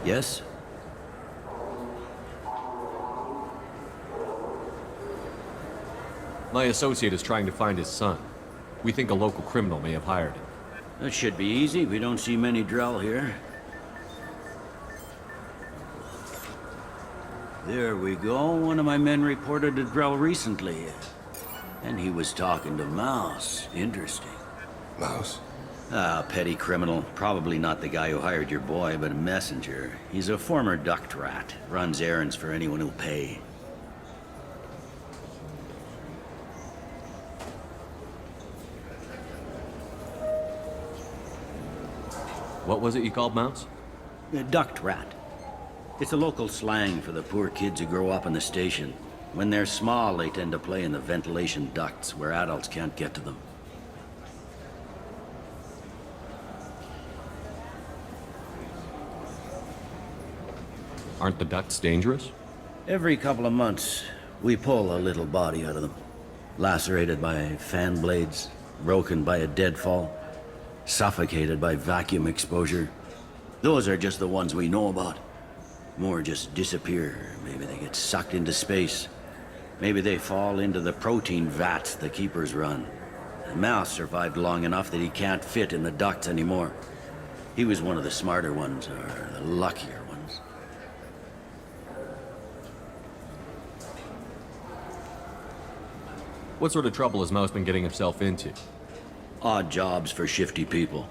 Yes? My associate is trying to find his son. We think a local criminal may have hired him. That should be easy. We don't see many Drell here. There we go. One of my men reported a Drell recently. And he was talking to Mouse. Interesting. Mouse? Ah, petty criminal. Probably not the guy who hired your boy, but a messenger. He's a former duct rat. Runs errands for anyone who'll pay. What was it you called Mouse? A duct rat. It's a local slang for the poor kids who grow up in the station. When they're small, they tend to play in the ventilation ducts where adults can't get to them. Aren't the ducts dangerous? Every couple of months, we pull a little body out of them. Lacerated by fan blades, broken by a deadfall, suffocated by vacuum exposure. Those are just the ones we know about. More just disappear. Maybe they get sucked into space. Maybe they fall into the protein vats the keepers run. The Mouse survived long enough that he can't fit in the ducts anymore. He was one of the smarter ones, or the luckier ones. What sort of trouble has Mouse been getting himself into? Odd jobs for shifty people.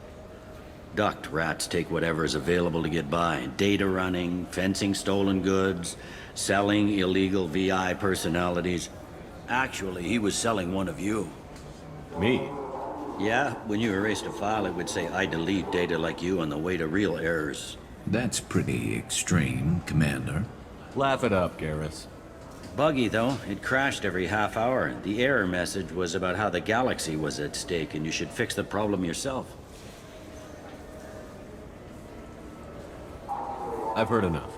Duct rats take whatever is available to get by. Data running, fencing stolen goods, selling illegal VI personalities. Actually, he was selling one of you. Me? Yeah, when you erased a file, it would say, I delete data like you on the way to real errors. That's pretty extreme, Commander. Laugh it up, Garrus. Buggy, though. It crashed every half hour. The error message was about how the galaxy was at stake and you should fix the problem yourself. I've heard enough.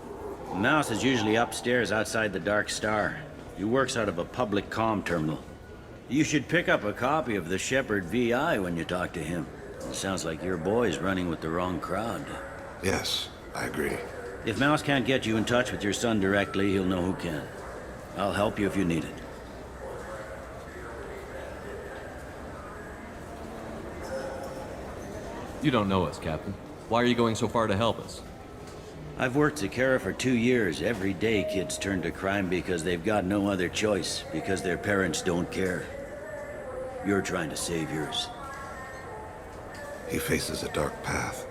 Mouse is usually upstairs outside the Dark Star. He works out of a public comm terminal. You should pick up a copy of the Shepherd VI when you talk to him. It sounds like your boy's running with the wrong crowd. Yes, I agree. If Mouse can't get you in touch with your son directly, he'll know who can. I'll help you if you need it. You don't know us, Captain. Why are you going so far to help us? I've worked Zakara for 2 years. Every day kids turn to crime because they've got no other choice, because their parents don't care. You're trying to save yours. He faces a dark path.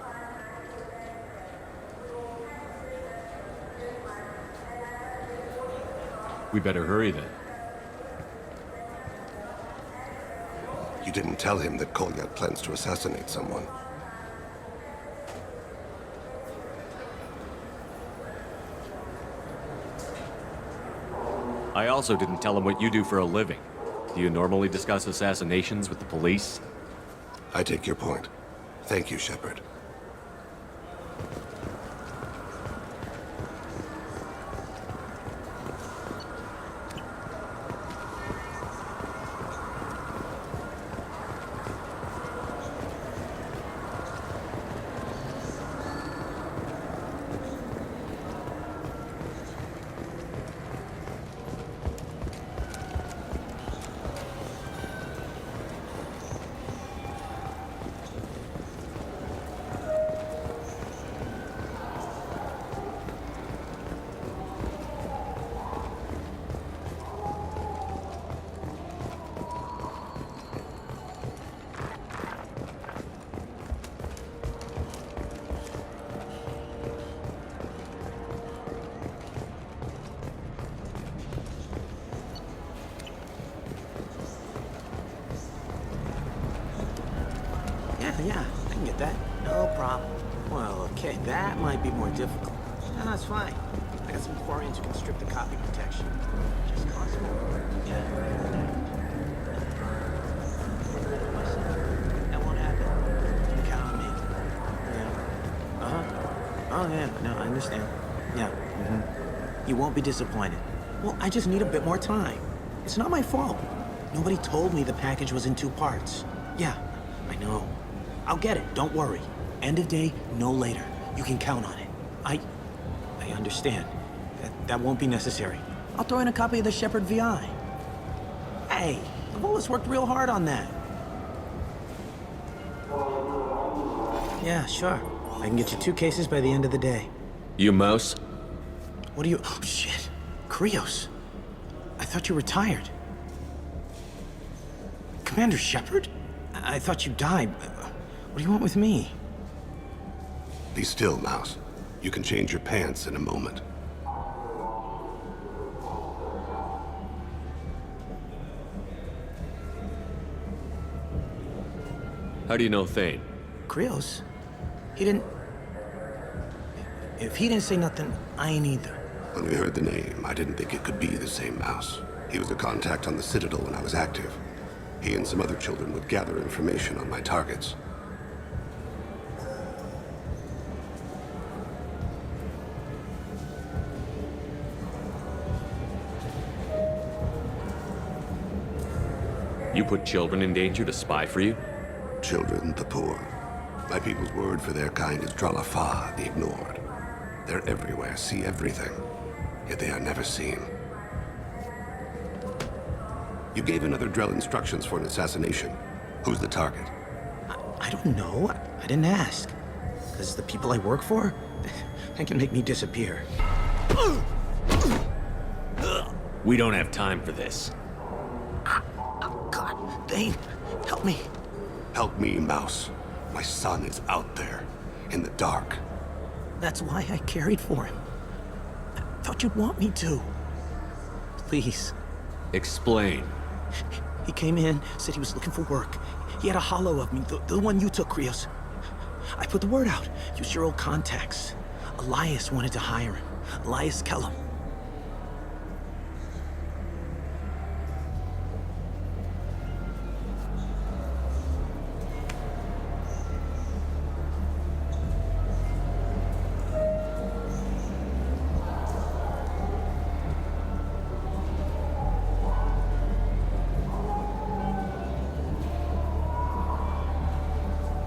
We better hurry then. You didn't tell him that Kolyat plans to assassinate someone. I also didn't tell him what you do for a living. Do you normally discuss assassinations with the police? I take your point. Thank you, Shepard. Yeah, I can get that. No problem. Well, okay, that might be more difficult. No, that's fine. I got some Quarians who can strip the copy protection. Just costs more. Yeah. That won't happen. You can count on me. Yeah. Uh-huh. Oh, yeah. No, I understand. Yeah. You won't be disappointed. Well, I just need a bit more time. It's not my fault. Nobody told me the package was in 2 parts. Yeah, I know. I'll get it, don't worry. End of day, no later. You can count on it. I understand. That won't be necessary. I'll throw in a copy of the Shepherd VI. Hey, the Volus worked real hard on that. Yeah, sure. I can get you 2 cases by the end of the day. You mouse? What are you... Oh, shit. Krios. I thought you retired. Commander Shepard? I thought you died. What do you want with me? Be still, Mouse. You can change your pants in a moment. How do you know Thane? Krios? He didn't... If he didn't say nothing, I ain't either. When we heard the name, I didn't think it could be the same Mouse. He was a contact on the Citadel when I was active. He and some other children would gather information on my targets. You put children in danger to spy for you? Children, the poor. My people's word for their kind is Dralafa, the ignored. They're everywhere, see everything, yet they are never seen. You gave another Drell instructions for an assassination. Who's the target? I don't know. I didn't ask. Because the people I work for, they can make me disappear. We don't have time for this. Oh, God. Thane, help me. Help me, Mouse. My son is out there, in the dark. That's why I carried for him. I thought you'd want me to. Please. Explain. He came in, said he was looking for work. He had a hollow of me, the one you took, Krios. I put the word out. Use your old contacts. Elias wanted to hire him. Elias Kellum.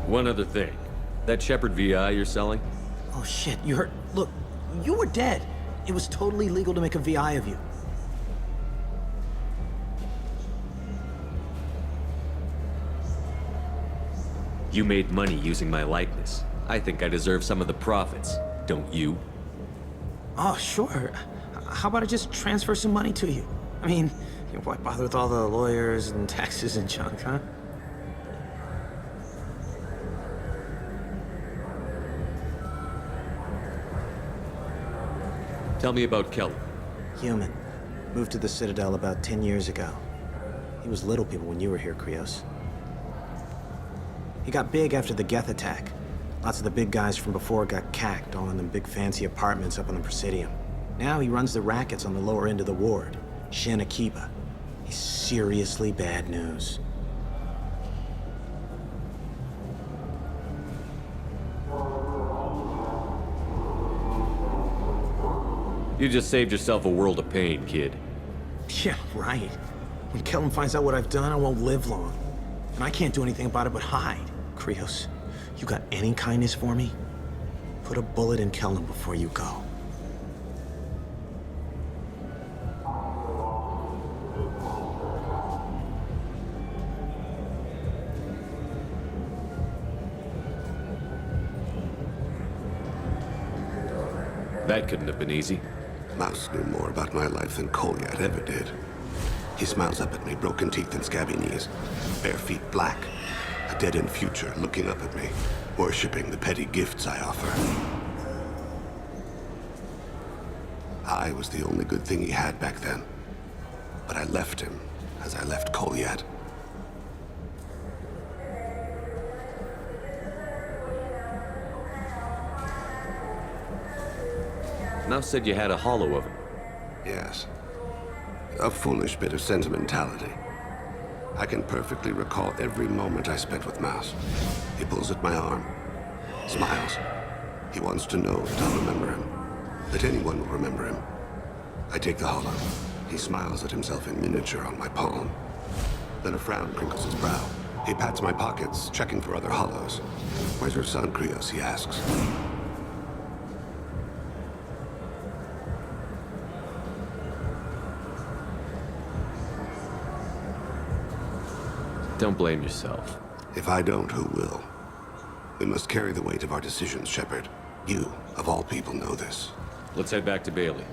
One other thing. That Shepherd VI you're selling? Oh shit, you heard? Look, you were dead. It was totally legal to make a VI of you. You made money using my likeness. I think I deserve some of the profits, don't you? Oh, sure. How about I just transfer some money to you? I mean, why bother with all the lawyers and taxes and junk, huh? Tell me about Kellum. Human. Moved to the Citadel about 10 years ago. He was little people when you were here, Krios. He got big after the Geth attack. Lots of the big guys from before got cacked, all in them big fancy apartments up on the Presidium. Now he runs the rackets on the lower end of the ward, Shin Akiba. He's seriously bad news. You just saved yourself a world of pain, kid. Yeah, right. When Kellum finds out what I've done, I won't live long. And I can't do anything about it but hide. Krios, you got any kindness for me? Put a bullet in Kellum before you go. That couldn't have been easy. Mouse knew more about my life than Kolyat ever did. He smiles up at me, broken teeth and scabby knees, bare feet black, a dead-end future looking up at me, worshipping the petty gifts I offer. I was the only good thing he had back then, but I left him as I left Kolyat. Mouse said you had a hollow of him. Yes. A foolish bit of sentimentality. I can perfectly recall every moment I spent with Mouse. He pulls at my arm, smiles. He wants to know that I'll remember him, that anyone will remember him. I take the hollow. He smiles at himself in miniature on my palm. Then a frown crinkles his brow. He pats my pockets, checking for other hollows. "Where's your son, Krios?" he asks. Don't blame yourself. If I don't, who will? We must carry the weight of our decisions, Shepard. You, of all people, know this. Let's head back to Bailey.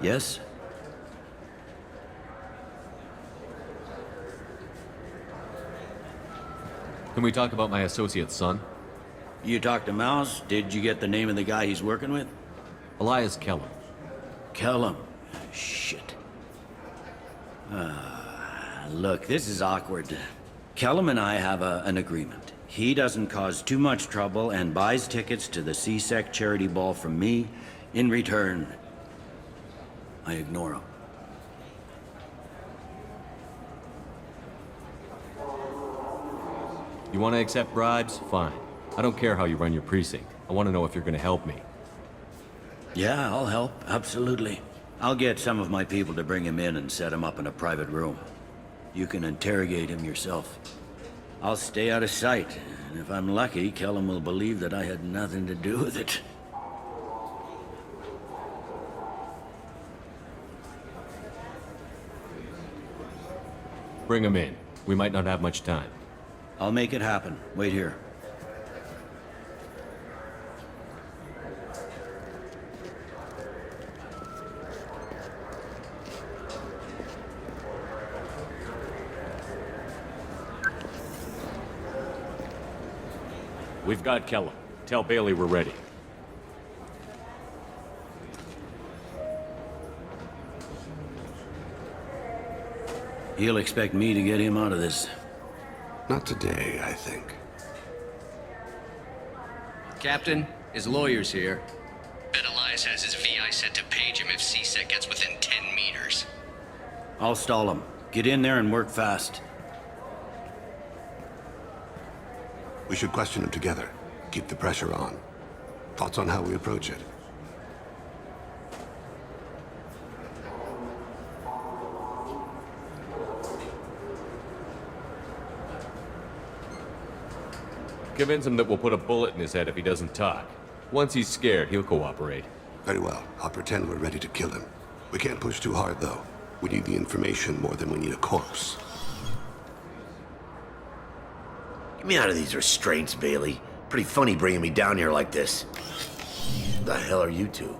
Yes? Can we talk about my associate's son? You talked to Mouse? Did you get the name of the guy he's working with? Elias Kellum. Kellum. Shit. Look, this is awkward. Kellum and I have an agreement. He doesn't cause too much trouble and buys tickets to the C-Sec charity ball from me. In return, I ignore him. You want to accept bribes? Fine. I don't care how you run your precinct. I want to know if you're going to help me. Yeah, I'll help. Absolutely. I'll get some of my people to bring him in and set him up in a private room. You can interrogate him yourself. I'll stay out of sight, and if I'm lucky, Kellum will believe that I had nothing to do with it. Bring him in. We might not have much time. I'll make it happen. Wait here. We've got Kellum. Tell Bailey we're ready. He'll expect me to get him out of this. Not today, I think. Captain, his lawyer's here. Bet Elias has his VI set to page him if C-Sec gets within 10 meters. I'll stall him. Get in there and work fast. We should question him together. Keep the pressure on. Thoughts on how we approach it? Convince him that we'll put a bullet in his head if he doesn't talk. Once he's scared, he'll cooperate. Very well. I'll pretend we're ready to kill him. We can't push too hard, though. We need the information more than we need a corpse. Get me out of these restraints, Bailey. Pretty funny bringing me down here like this. Who the hell are you two?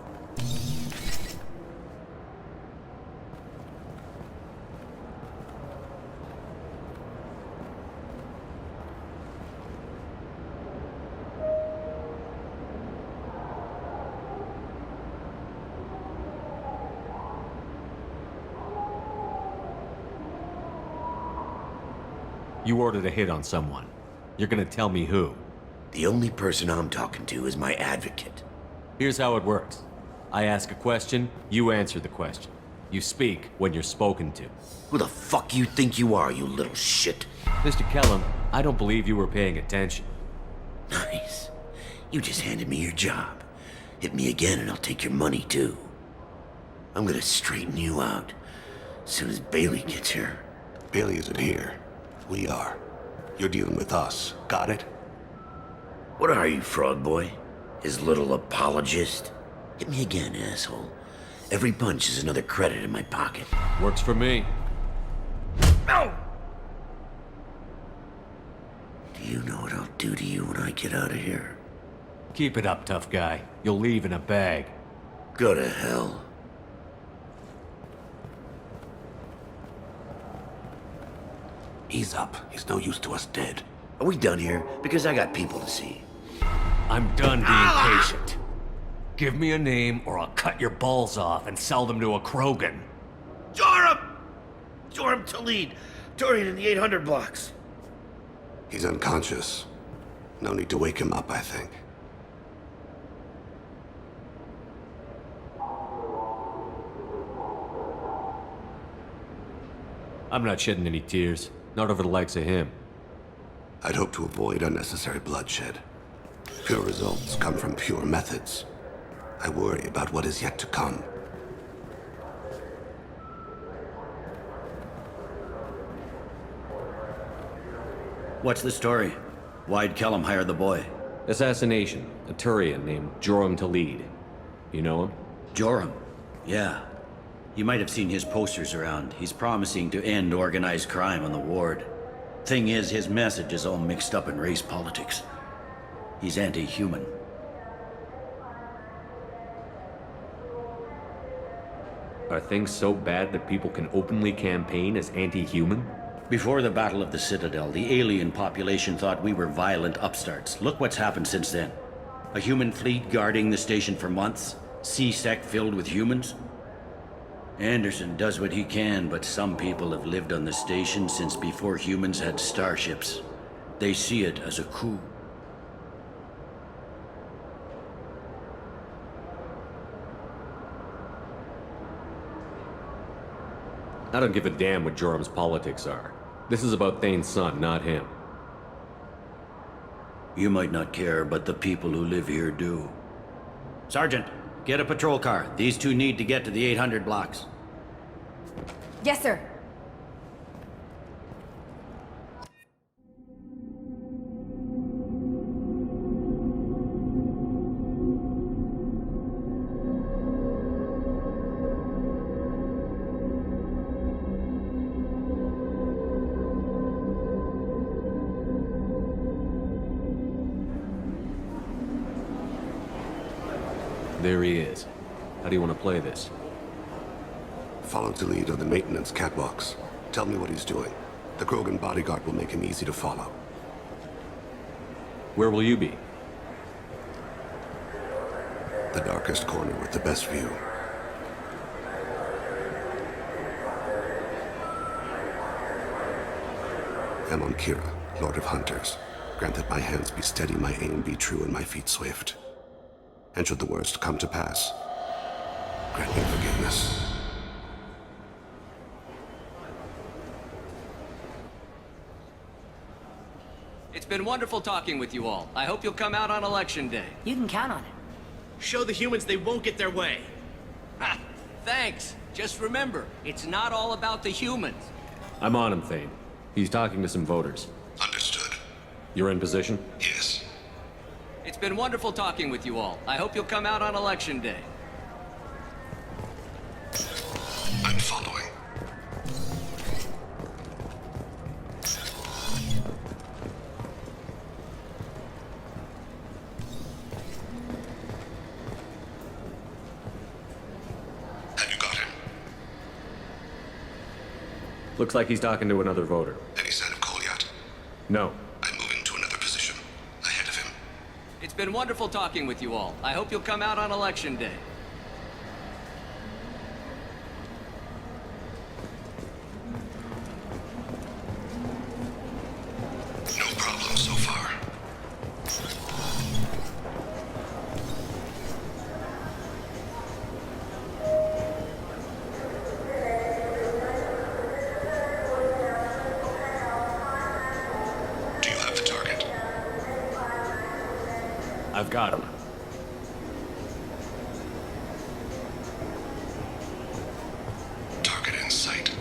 You ordered a hit on someone. You're gonna tell me who. The only person I'm talking to is my advocate. Here's how it works. I ask a question, you answer the question. You speak when you're spoken to. Who the fuck you think you are, you little shit? Mr. Kellum, I don't believe you were paying attention. Nice. You just handed me your job. Hit me again and I'll take your money too. I'm gonna straighten you out as soon as Bailey gets here. Bailey isn't here. We are. You're dealing with us. Got it? What are you, frog boy? His little apologist? Hit me again, asshole. Every punch is another credit in my pocket. Works for me. No! Do you know what I'll do to you when I get out of here? Keep it up, tough guy. You'll leave in a bag. Go to hell. Ease up. He's no use to us dead. Are we done here? Because I got people to see. I'm done being patient. Give me a name or I'll cut your balls off and sell them to a Krogan. Joram! Joram Talid, Turian in the 800 blocks. He's unconscious. No need to wake him up, I think. I'm not shedding any tears. Not over the likes of him. I'd hope to avoid unnecessary bloodshed. Pure results come from pure methods. I worry about what is yet to come. What's the story? Why'd Kellum hire the boy? Assassination. A Turian named Joram Talid. You know him? Joram? Yeah. You might have seen his posters around. He's promising to end organized crime on the ward. Thing is, his message is all mixed up in race politics. He's anti-human. Are things so bad that people can openly campaign as anti-human? Before the Battle of the Citadel, the alien population thought we were violent upstarts. Look what's happened since then. A human fleet guarding the station for months. C-Sec filled with humans. Anderson does what he can, but some people have lived on the station since before humans had starships. They see it as a coup. I don't give a damn what Joram's politics are. This is about Thane's son, not him. You might not care, but the people who live here do. Sergeant, get a patrol car. These two need to get to the 800 blocks. Yes, sir. There he is. How do you want to play this? Follow the lead on the maintenance catwalks. Tell me what he's doing. The Krogan bodyguard will make him easy to follow. Where will you be? The darkest corner with the best view. I'm on Kira, Lord of Hunters. Grant that my hands be steady, my aim be true, and my feet swift. And should the worst come to pass, grant me forgiveness. It's been wonderful talking with you all. I hope you'll come out on Election Day. You can count on it. Show the humans they won't get their way. Ha! Thanks. Just remember, it's not all about the humans. I'm on him, Thane. He's talking to some voters. Understood. You're in position? Yes. It's been wonderful talking with you all. I hope you'll come out on Election Day. I'm following. Have you got him? Looks like he's talking to another voter. Any sign of Cole yet? No. I'm moving to another position. Ahead of him. It's been wonderful talking with you all. I hope you'll come out on Election Day. No problem so far. Do you have the target? I've got him. Target in sight.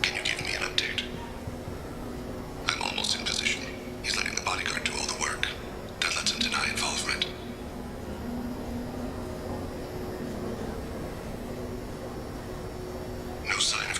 Can you give me an update? I'm almost in position. He's letting the bodyguard do all the work. That lets him deny involvement. No sign of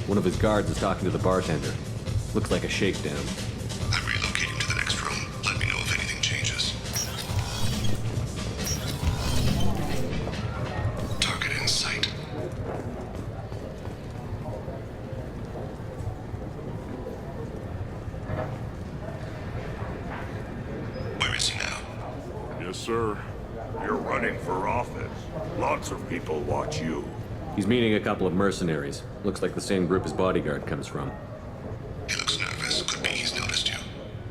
One of his guards is talking to the bartender. Looks like a shakedown. I'm relocating to the next room. Let me know if anything changes. Target in sight. Where is he now? Yes, sir. You're running for office. Lots of people watch you. He's meeting a couple of mercenaries. Looks like the same group his bodyguard comes from. He looks nervous. Could be he's noticed you.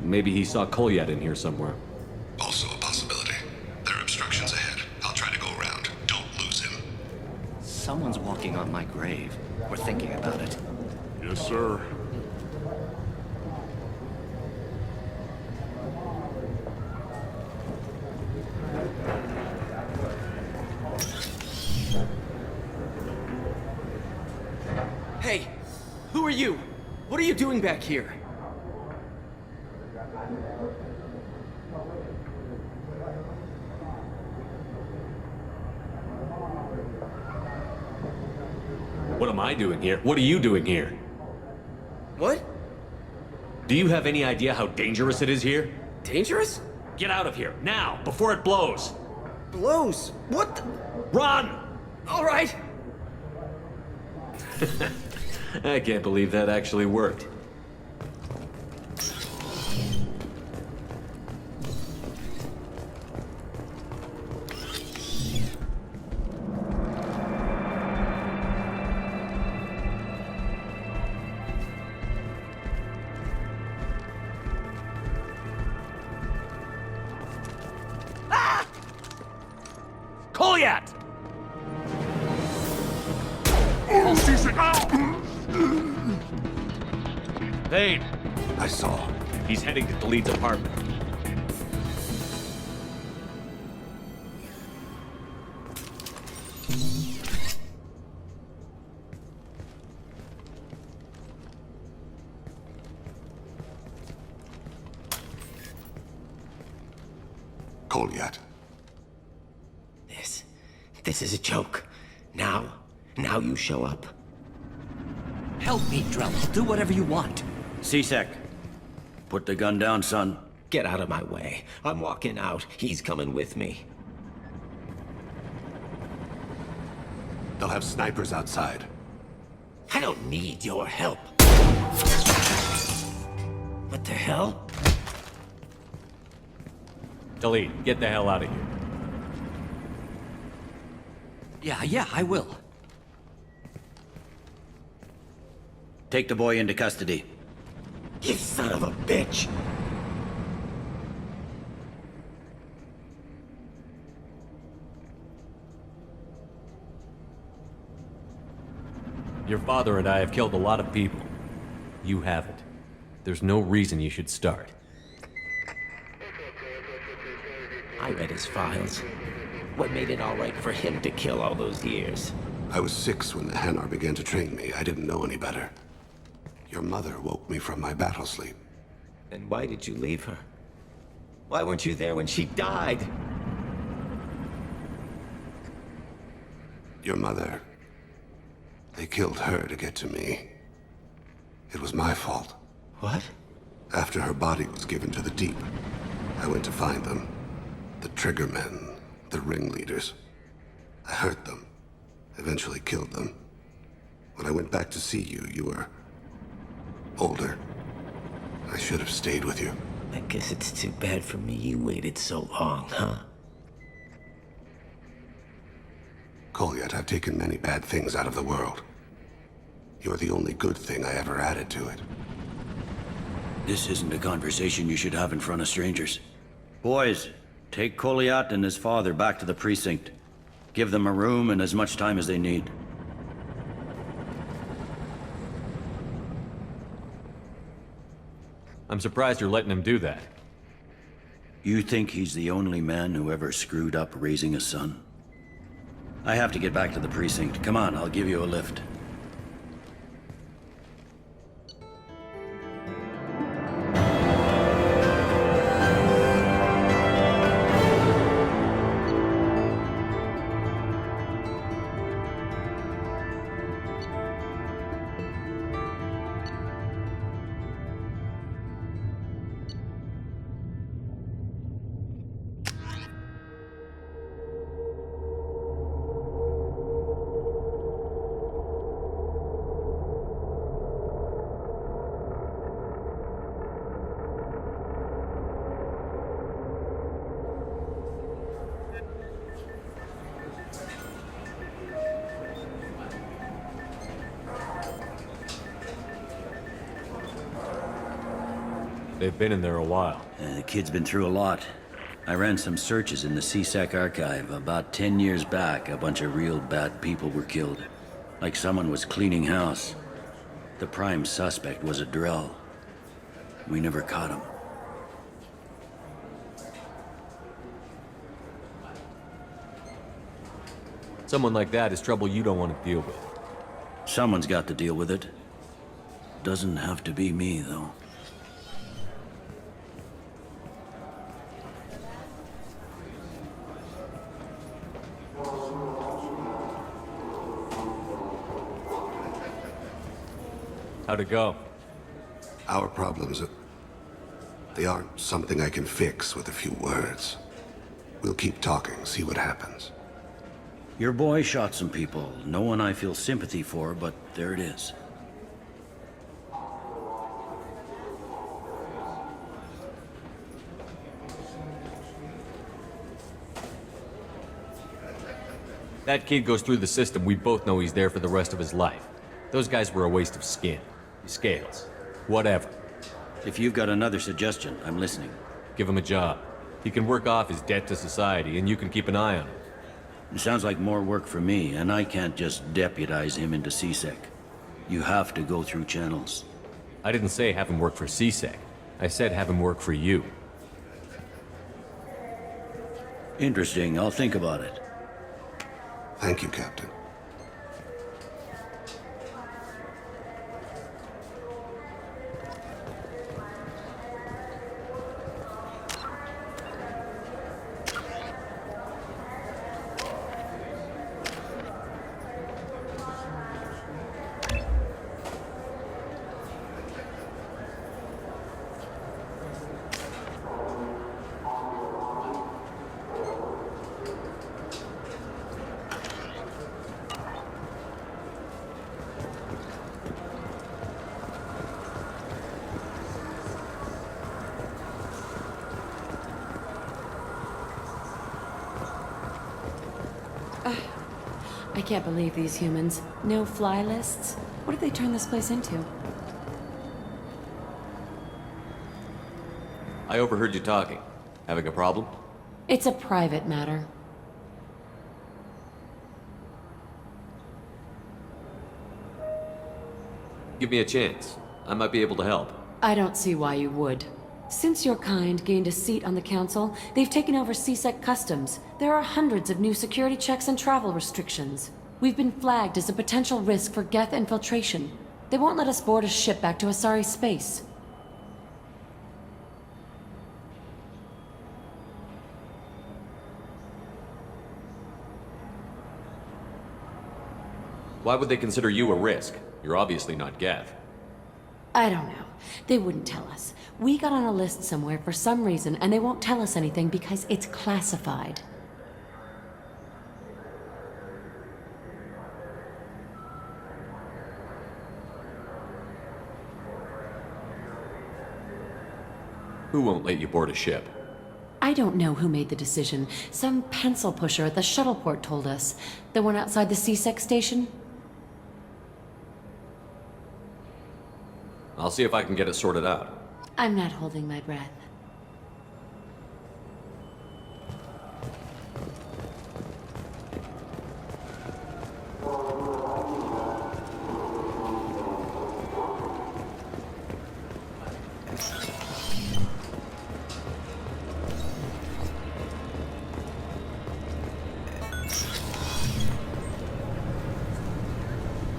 Maybe he saw Kolyat in here somewhere. Also a possibility. There are obstructions ahead. I'll try to go around. Don't lose him. Someone's walking on my grave. We're thinking about it. Yes, sir. Hey, who are you? What are you doing back here? What am I doing here? What are you doing here? What? Do you have any idea how dangerous it is here? Dangerous? Get out of here, now, before it blows! Blows? What the? Run! All right. I can't believe that actually worked. Kolyat! Thane! I saw. He's heading to the lead's apartment. Kolyat. This is a joke. Now you show up. Help me, Drell. I'll do whatever you want. C-Sec, put the gun down, son. Get out of my way. I'm walking out. He's coming with me. They'll have snipers outside. I don't need your help. What the hell? Delete, get the hell out of here. Yeah, I will. Take the boy into custody. You son of a bitch! Your father and I have killed a lot of people. You haven't. There's no reason you should start. I read his files. What made it all right for him to kill all those years? I was 6 when the Hanar began to train me. I didn't know any better. Your mother woke me from my battle sleep. Then why did you leave her? Why weren't you there when she died? Your mother. They killed her to get to me. It was my fault. What? After her body was given to the Deep, I went to find them. The Triggermen, the ringleaders. I hurt them. Eventually killed them. When I went back to see you, you were older. I should have stayed with you. I guess it's too bad for me you waited so long, huh? Kolyat, I've taken many bad things out of the world. You're the only good thing I ever added to it. This isn't a conversation you should have in front of strangers. Boys, take Kolyat and his father back to the precinct. Give them a room and as much time as they need. I'm surprised you're letting him do that. You think he's the only man who ever screwed up raising a son? I have to get back to the precinct. Come on, I'll give you a lift. They've been in there a while. The kid's been through a lot. I ran some searches in the CSEC archive. About 10 years back, a bunch of real bad people were killed. Like someone was cleaning house. The prime suspect was a Drell. We never caught him. Someone like that is trouble you don't want to deal with. Someone's got to deal with it. Doesn't have to be me, though. How'd it go? Our problems, they aren't something I can fix with a few words. We'll keep talking, see what happens. Your boy shot some people. No one I feel sympathy for, but there it is. That kid goes through the system, we both know he's there for the rest of his life. Those guys were a waste of skin. Scales. Whatever. If you've got another suggestion, I'm listening. Give him a job. He can work off his debt to society, and you can keep an eye on him. It sounds like more work for me, and I can't just deputize him into CSEC. You have to go through channels. I didn't say have him work for CSEC. I said have him work for you. Interesting. I'll think about it. Thank you, Captain. I can't believe these humans. No fly lists? What did they turn this place into? I overheard you talking. Having a problem? It's a private matter. Give me a chance. I might be able to help. I don't see why you would. Since your kind gained a seat on the council, they've taken over CSEC customs. There are hundreds of new security checks and travel restrictions. We've been flagged as a potential risk for Geth infiltration. They won't let us board a ship back to Asari space. Why would they consider you a risk? You're obviously not Geth. I don't know. They wouldn't tell us. We got on a list somewhere for some reason, and they won't tell us anything because it's classified. Who won't let you board a ship? I don't know who made the decision. Some pencil pusher at the shuttle port told us. The one outside the CSEC station? I'll see if I can get it sorted out. I'm not holding my breath.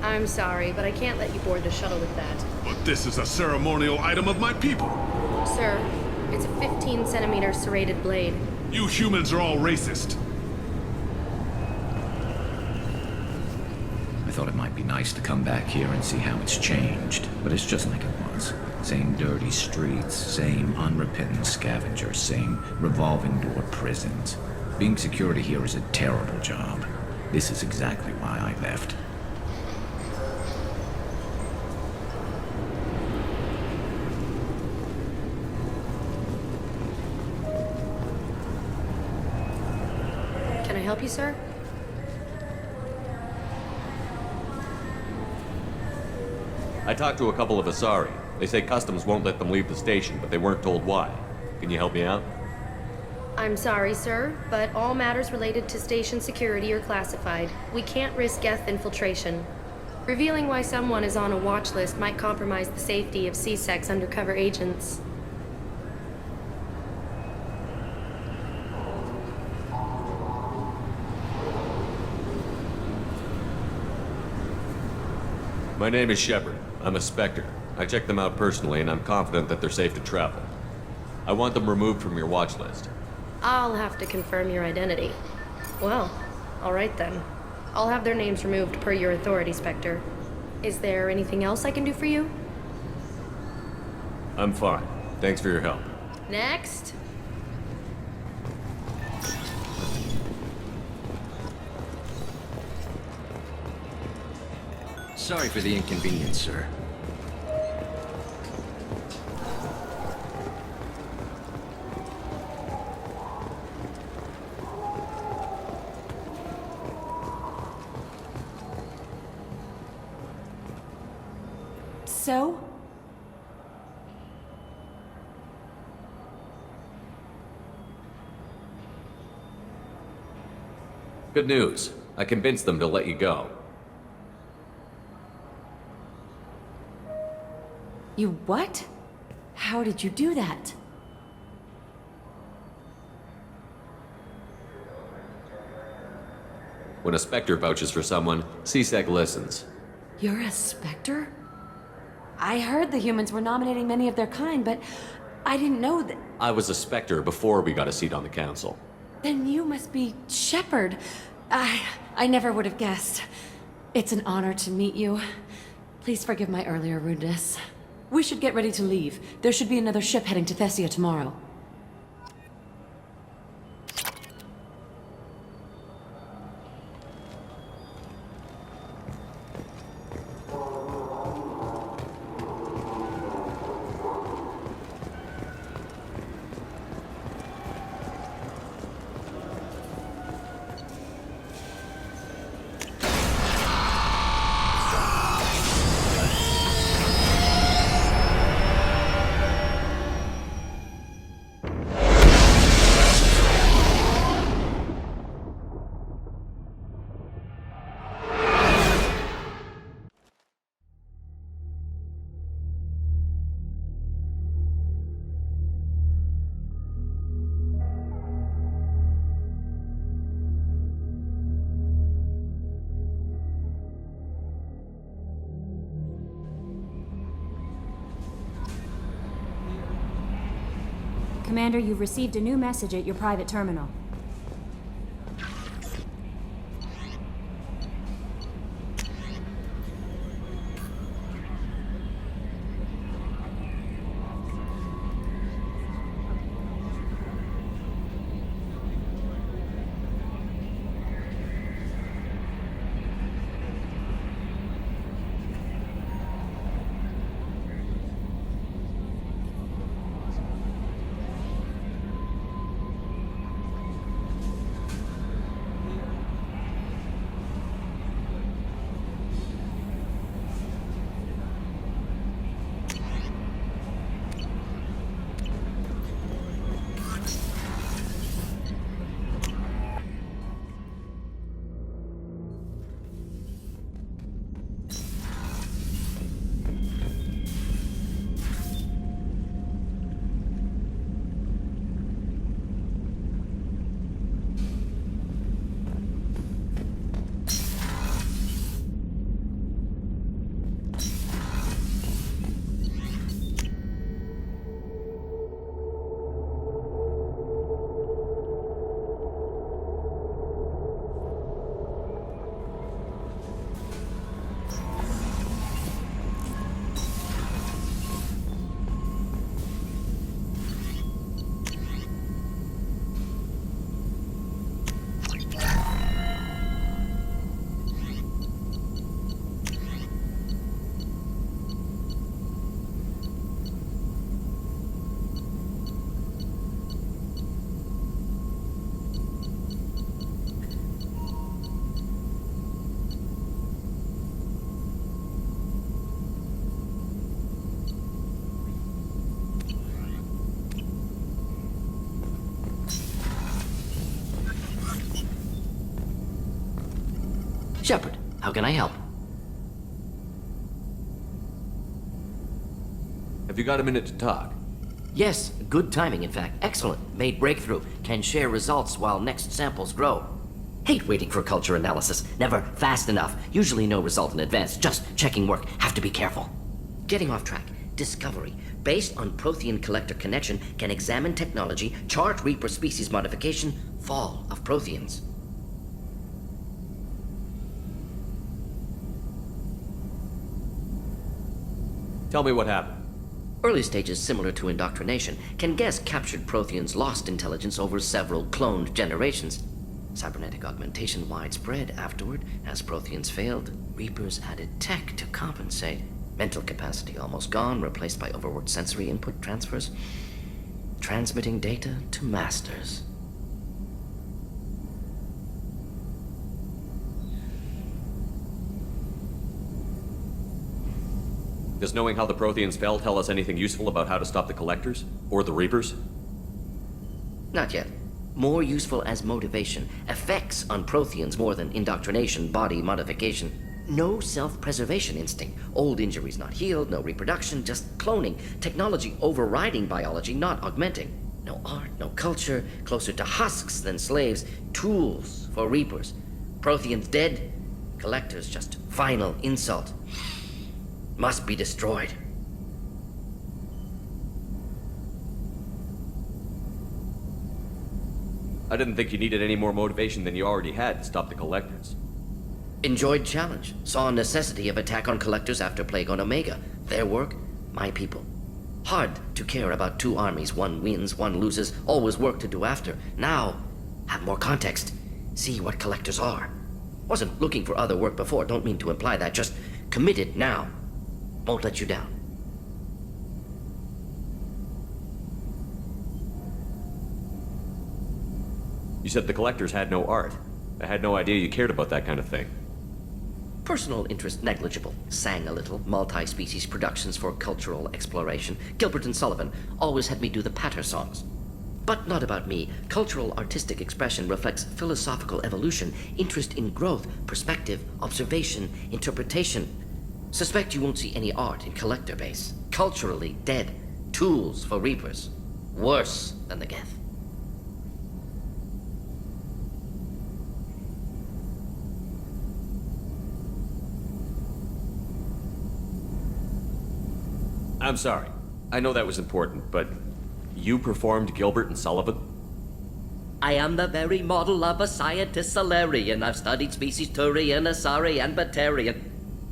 I'm sorry, but I can't let you board the shuttle with that. But this is a ceremonial item of my people. Sir, it's a 15-centimeter serrated blade. You humans are all racist. I thought it might be nice to come back here and see how it's changed, but it's just like it was. Same dirty streets, same unrepentant scavengers, same revolving door prisons. Being security here is a terrible job. This is exactly why I left. Can I help you, sir? I talked to a couple of Asari. They say Customs won't let them leave the station, but they weren't told why. Can you help me out? I'm sorry, sir, but all matters related to station security are classified. We can't risk Geth infiltration. Revealing why someone is on a watch list might compromise the safety of CSEC's undercover agents. My name is Shepard. I'm a Spectre. I checked them out personally, and I'm confident that they're safe to travel. I want them removed from your watch list. I'll have to confirm your identity. Well, all right then. I'll have their names removed per your authority, Spectre. Is there anything else I can do for you? I'm fine. Thanks for your help. Next. Sorry for the inconvenience, sir. So? Good news. I convinced them to let you go. You what? How did you do that? When a Spectre vouches for someone, CSEC listens. You're a Spectre? I heard the humans were nominating many of their kind, but I didn't know that... I was a Spectre before we got a seat on the council. Then you must be Shepard. I never would have guessed. It's an honor to meet you. Please forgive my earlier rudeness. We should get ready to leave. There should be another ship heading to Thessia tomorrow. Commander, you've received a new message at your private terminal. Shepard, how can I help? Have you got a minute to talk? Yes, good timing, in fact. Excellent. Made breakthrough. Can share results while next samples grow. Hate waiting for culture analysis. Never fast enough. Usually no result in advance. Just checking work. Have to be careful. Getting off track. Discovery. Based on Prothean collector connection, can examine technology, chart Reaper species modification, fall of Protheans. Tell me what happened. Early stages similar to indoctrination. Can guess captured Protheans lost intelligence over several cloned generations. Cybernetic augmentation widespread afterward. As Protheans failed, Reapers added tech to compensate. Mental capacity almost gone, replaced by overworked sensory input transfers. Transmitting data to masters. Does knowing how the Protheans fell tell us anything useful about how to stop the Collectors? Or the Reapers? Not yet. More useful as motivation. Effects on Protheans more than indoctrination, body modification. No self-preservation instinct. Old injuries not healed, no reproduction, just cloning. Technology overriding biology, not augmenting. No art, no culture, closer to husks than slaves. Tools for Reapers. Protheans dead, Collectors just final insult. Must be destroyed. I didn't think you needed any more motivation than you already had to stop the Collectors. Enjoyed challenge. Saw necessity of attack on Collectors after Plague on Omega. Their work, my people. Hard to care about two armies. One wins, one loses. Always work to do after. Now, have more context. See what Collectors are. Wasn't looking for other work before. Don't mean to imply that. Just committed now. Won't let you down. You said the Collectors had no art. I had no idea you cared about that kind of thing. Personal interest negligible. Sang a little. Multi-species productions for cultural exploration. Gilbert and Sullivan always had me do the patter songs. But not about me. Cultural artistic expression reflects philosophical evolution, interest in growth, perspective, observation, interpretation. Suspect you won't see any art in Collector base. Culturally dead. Tools for Reapers. Worse than the Geth. I'm sorry. I know that was important, but you performed Gilbert and Sullivan? I am the very model of a scientist Solarian. I've studied species Turian, Asari, and Batarian.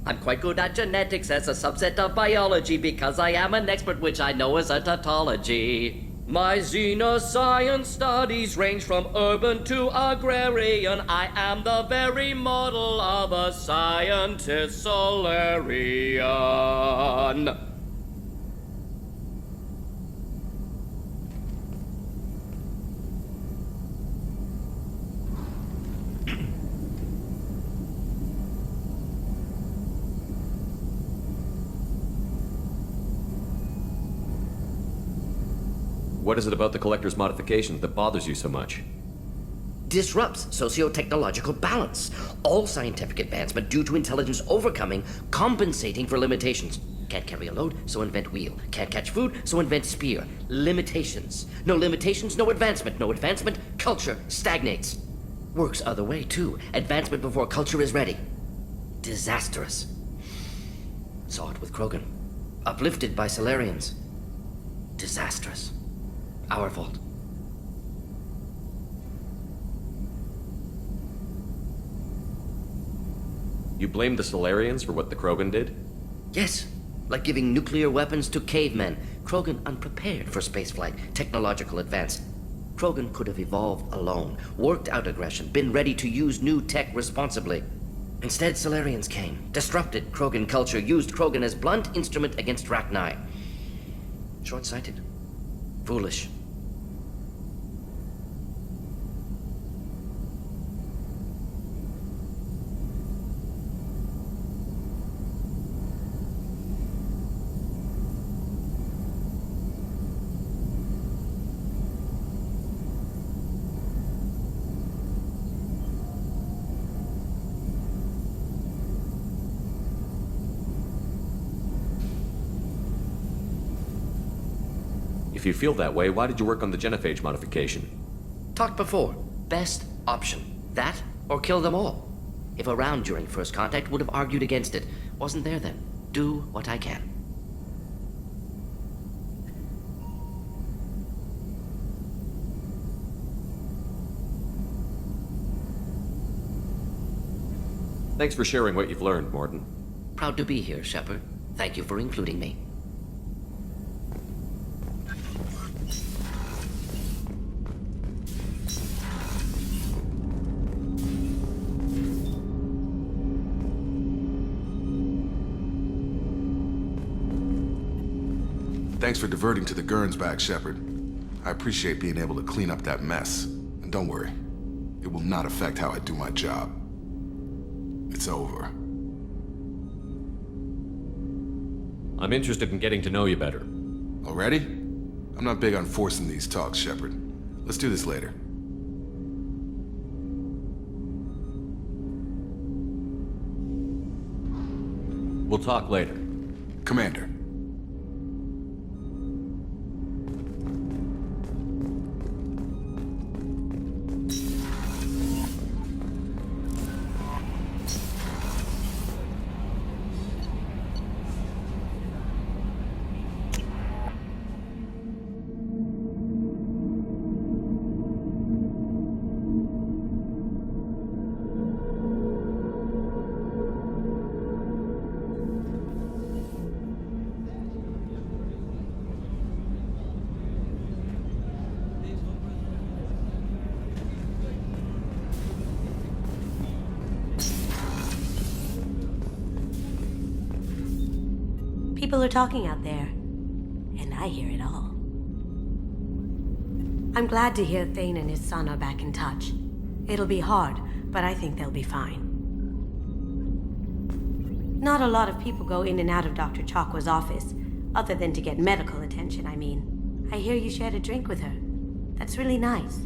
I'm quite good at genetics as a subset of biology because I am an expert, which I know is a tautology. My xenoscience studies range from urban to agrarian. I am the very model of a scientist Solarian. What is it about the Collector's modifications that bothers you so much? Disrupts socio-technological balance. All scientific advancement due to intelligence overcoming, compensating for limitations. Can't carry a load, so invent wheel. Can't catch food, so invent spear. Limitations. No limitations, no advancement. No advancement, culture stagnates. Works other way, too. Advancement before culture is ready. Disastrous. Saw it with Krogan. Uplifted by Solarians. Disastrous. Our fault. You blame the Solarians for what the Krogan did? Yes, like giving nuclear weapons to cavemen. Krogan unprepared for spaceflight, technological advance. Krogan could have evolved alone, worked out aggression, been ready to use new tech responsibly. Instead, Solarians came, disrupted Krogan culture, used Krogan as blunt instrument against Rachni. Short-sighted. Foolish. If you feel that way, why did you work on the genophage modification? Talked before. Best option. That or kill them all. If around during first contact, would have argued against it. Wasn't there then. Do what I can. Thanks for sharing what you've learned, Morton. Proud to be here, Shepard. Thank you for including me. Thanks for diverting to the Gurns back, Shepard. I appreciate being able to clean up that mess. And don't worry, it will not affect how I do my job. It's over. I'm interested in getting to know you better. Already? I'm not big on forcing these talks, Shepard. Let's do this later. We'll talk later. Commander. People are talking out there, and I hear it all. I'm glad to hear Thane and his son are back in touch. It'll be hard, but I think they'll be fine. Not a lot of people go in and out of Dr. Chakwa's office, other than to get medical attention, I mean. I hear you shared a drink with her. That's really nice.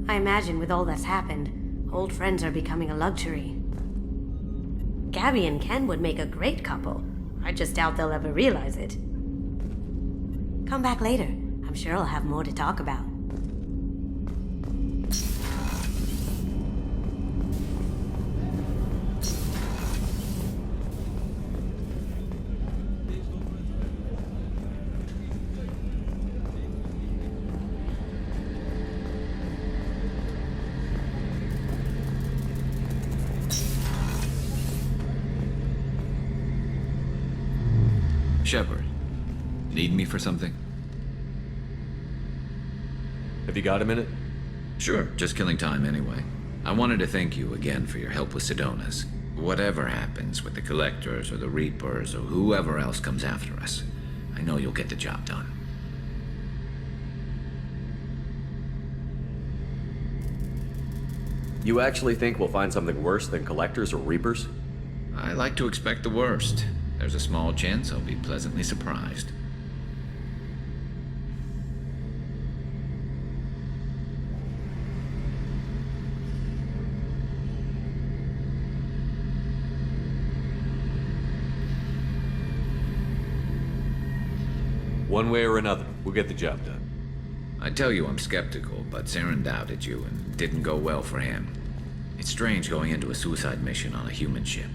I imagine with all that's happened, old friends are becoming a luxury. Gabby and Ken would make a great couple. I just doubt they'll ever realize it. Come back later. I'm sure I'll have more to talk about. Shepard, need me for something? Have you got a minute? Sure, just killing time anyway. I wanted to thank you again for your help with Sedona's. Whatever happens with the Collectors or the Reapers or whoever else comes after us, I know you'll get the job done. You actually think we'll find something worse than Collectors or Reapers? I like to expect the worst. There's a small chance I'll be pleasantly surprised. One way or another, we'll get the job done. I tell you I'm skeptical, but Saren doubted you and didn't go well for him. It's strange going into a suicide mission on a human ship.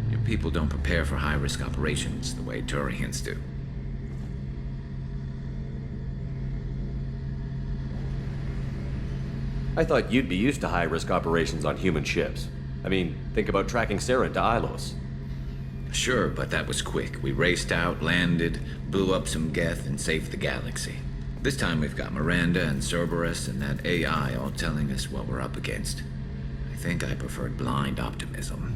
Your people don't prepare for high-risk operations the way Turians do. I thought you'd be used to high-risk operations on human ships. I mean, think about tracking Saren to Ilos. Sure, but that was quick. We raced out, landed, blew up some Geth, and saved the galaxy. This time we've got Miranda and Cerberus and that AI all telling us what we're up against. I think I preferred blind optimism.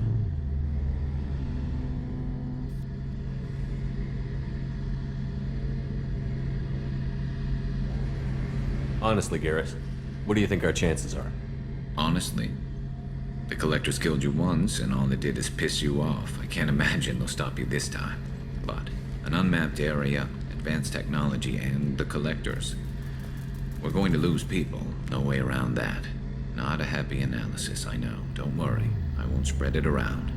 Honestly, Garrett, what do you think our chances are? Honestly? The Collectors killed you once, and all they did is piss you off. I can't imagine they'll stop you this time. But an unmapped area, advanced technology, and the Collectors. We're going to lose people. No way around that. Not a happy analysis, I know. Don't worry. I won't spread it around.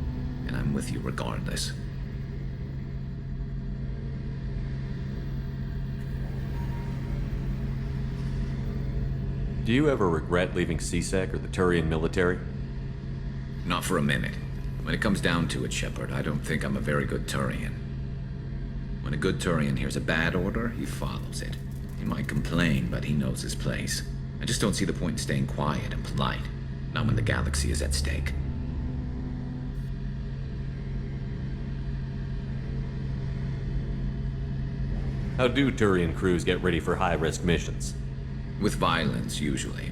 And I'm with you regardless. Do you ever regret leaving CSEC or the Turian military? Not for a minute. When it comes down to it, Shepard, I don't think I'm a very good Turian. When a good Turian hears a bad order, he follows it. He might complain, but he knows his place. I just don't see the point in staying quiet and polite, not when the galaxy is at stake. How do Turian crews get ready for high-risk missions? With violence, usually.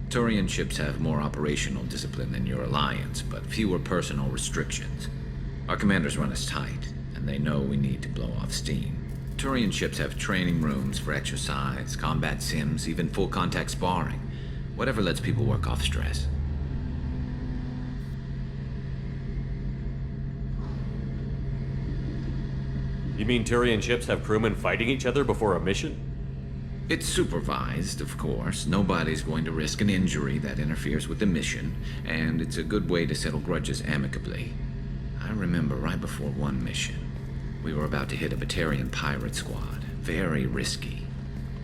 Turian ships have more operational discipline than your alliance, but fewer personal restrictions. Our commanders run us tight, and they know we need to blow off steam. Turian ships have training rooms for exercise, combat sims, even full-contact sparring. Whatever lets people work off stress. You mean Turian ships have crewmen fighting each other before a mission? It's supervised, of course. Nobody's going to risk an injury that interferes with the mission, and it's a good way to settle grudges amicably. I remember right before one mission, we were about to hit a Batarian pirate squad. Very risky.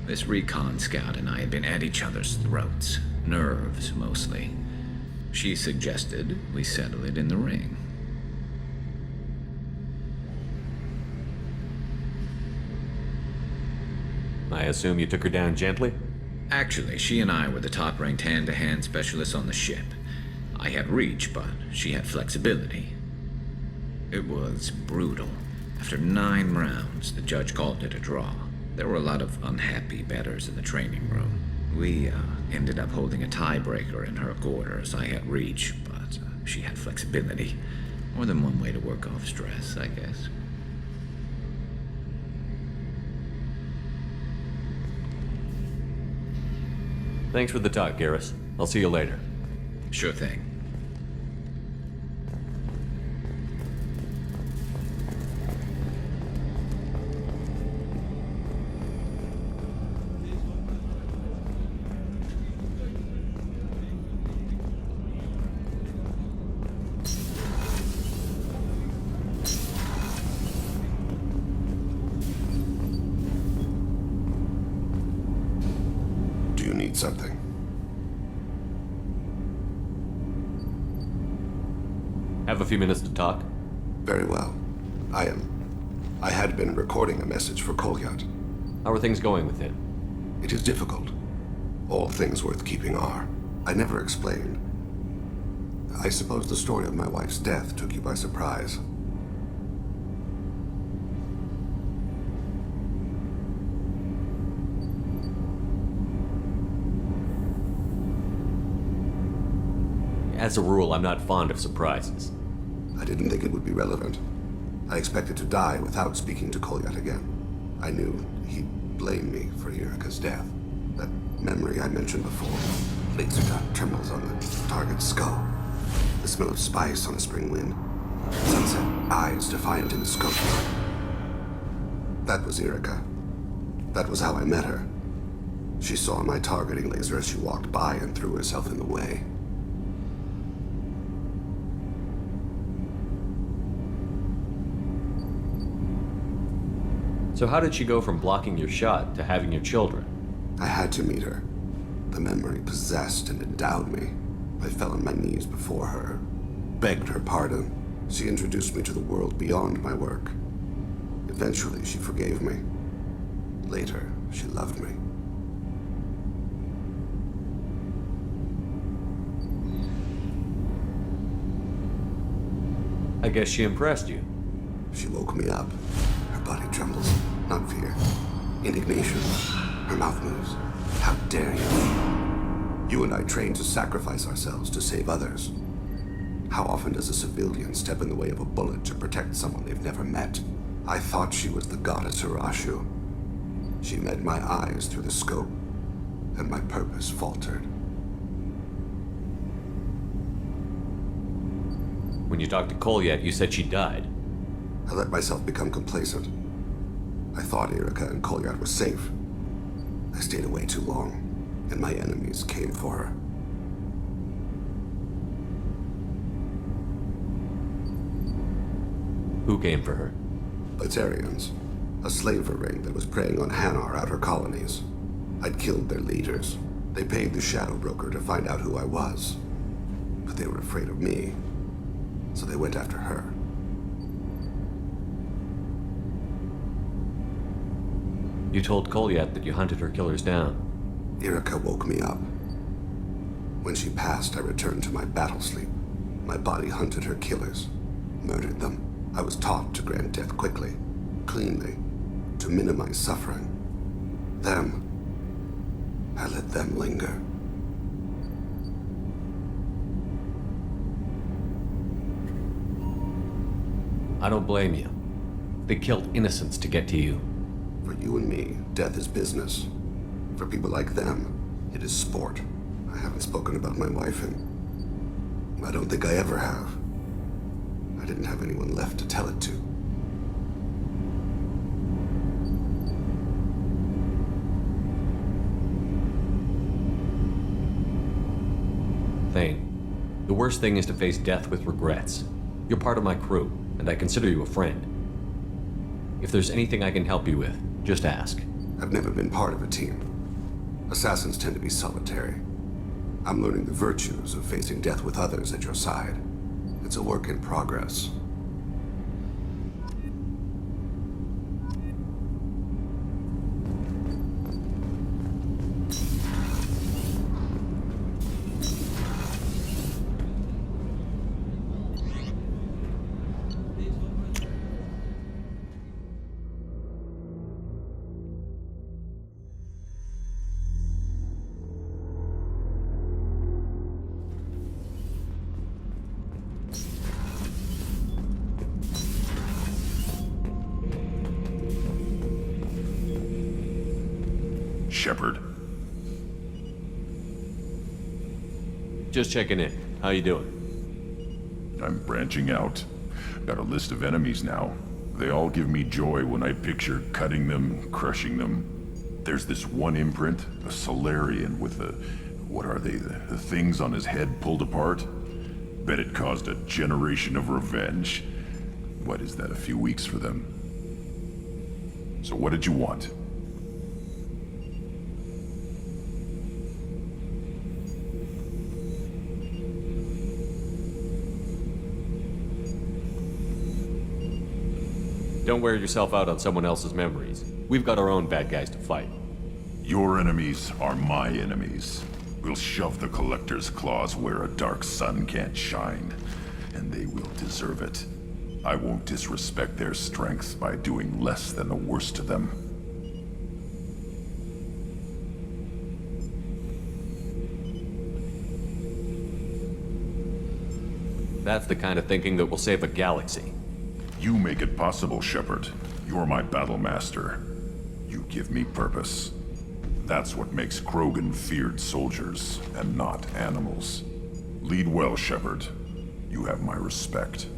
This recon scout and I had been at each other's throats. Nerves, mostly. She suggested we settle it in the ring. I assume you took her down gently? Actually, she and I were the top-ranked hand-to-hand specialists on the ship. I had reach, but she had flexibility. It was brutal. After 9 rounds, the judge called it a draw. There were a lot of unhappy bettors in the training room. We ended up holding a tiebreaker in her quarters. I had reach, but she had flexibility. More than one way to work off stress, I guess. Thanks for the talk, Garrus. I'll see you later. Sure thing. Something. Have a few minutes to talk? Very well. I had been recording a message for Kolyat. How are things going with him? It is difficult. All things worth keeping are. I never explained. I suppose the story of my wife's death took you by surprise. As a rule, I'm not fond of surprises. I didn't think it would be relevant. I expected to die without speaking to Kolyat again. I knew he'd blame me for Erika's death. That memory I mentioned before. Laser dot trembles on the target's skull. The smell of spice on a spring wind. Sunset eyes defiant in the scope. That was Erika. That was how I met her. She saw my targeting laser as she walked by and threw herself in the way. So how did she go from blocking your shot to having your children? I had to meet her. The memory possessed and endowed me. I fell on my knees before her, begged her pardon. She introduced me to the world beyond my work. Eventually, she forgave me. Later, she loved me. I guess she impressed you. She woke me up. Her body trembles. Not fear. Indignation. Her mouth moves. How dare you? You and I trained to sacrifice ourselves to save others. How often does a civilian step in the way of a bullet to protect someone they've never met? I thought she was the goddess Urashu. She met my eyes through the scope, and my purpose faltered. When you talked to Kolyat, you said she died. I let myself become complacent. I thought Erika and Kolyat were safe. I stayed away too long, and my enemies came for her. Who came for her? Batarians. A slaver ring that was preying on Hanar outer colonies. I'd killed their leaders. They paid the shadow broker to find out who I was. But they were afraid of me, so they went after her. You told Kolyat that you hunted her killers down. Irika woke me up. When she passed, I returned to my battle sleep. My body hunted her killers, murdered them. I was taught to grant death quickly, cleanly, to minimize suffering. Them, I let them linger. I don't blame you. They killed innocents to get to you. For you and me, death is business. For people like them, it is sport. I haven't spoken about my wife, and I don't think I ever have. I didn't have anyone left to tell it to. Thane, the worst thing is to face death with regrets. You're part of my crew, and I consider you a friend. If there's anything I can help you with, just ask. I've never been part of a team. Assassins tend to be solitary. I'm learning the virtues of facing death with others at your side. It's a work in progress. Shepard. Just checking in. How you doing? I'm branching out. Got a list of enemies now. They all give me joy when I picture cutting them, crushing them. There's this one imprint, a Solarian with the... what are they? The things on his head pulled apart? Bet it caused a generation of revenge. What is that, a few weeks for them? So what did you want? Don't wear yourself out on someone else's memories. We've got our own bad guys to fight. Your enemies are my enemies. We'll shove the Collector's claws where a dark sun can't shine, and they will deserve it. I won't disrespect their strength by doing less than the worst to them. That's the kind of thinking that will save a galaxy. You make it possible, Shepard. You're my battle master. You give me purpose. That's what makes Krogan feared soldiers, and not animals. Lead well, Shepard. You have my respect.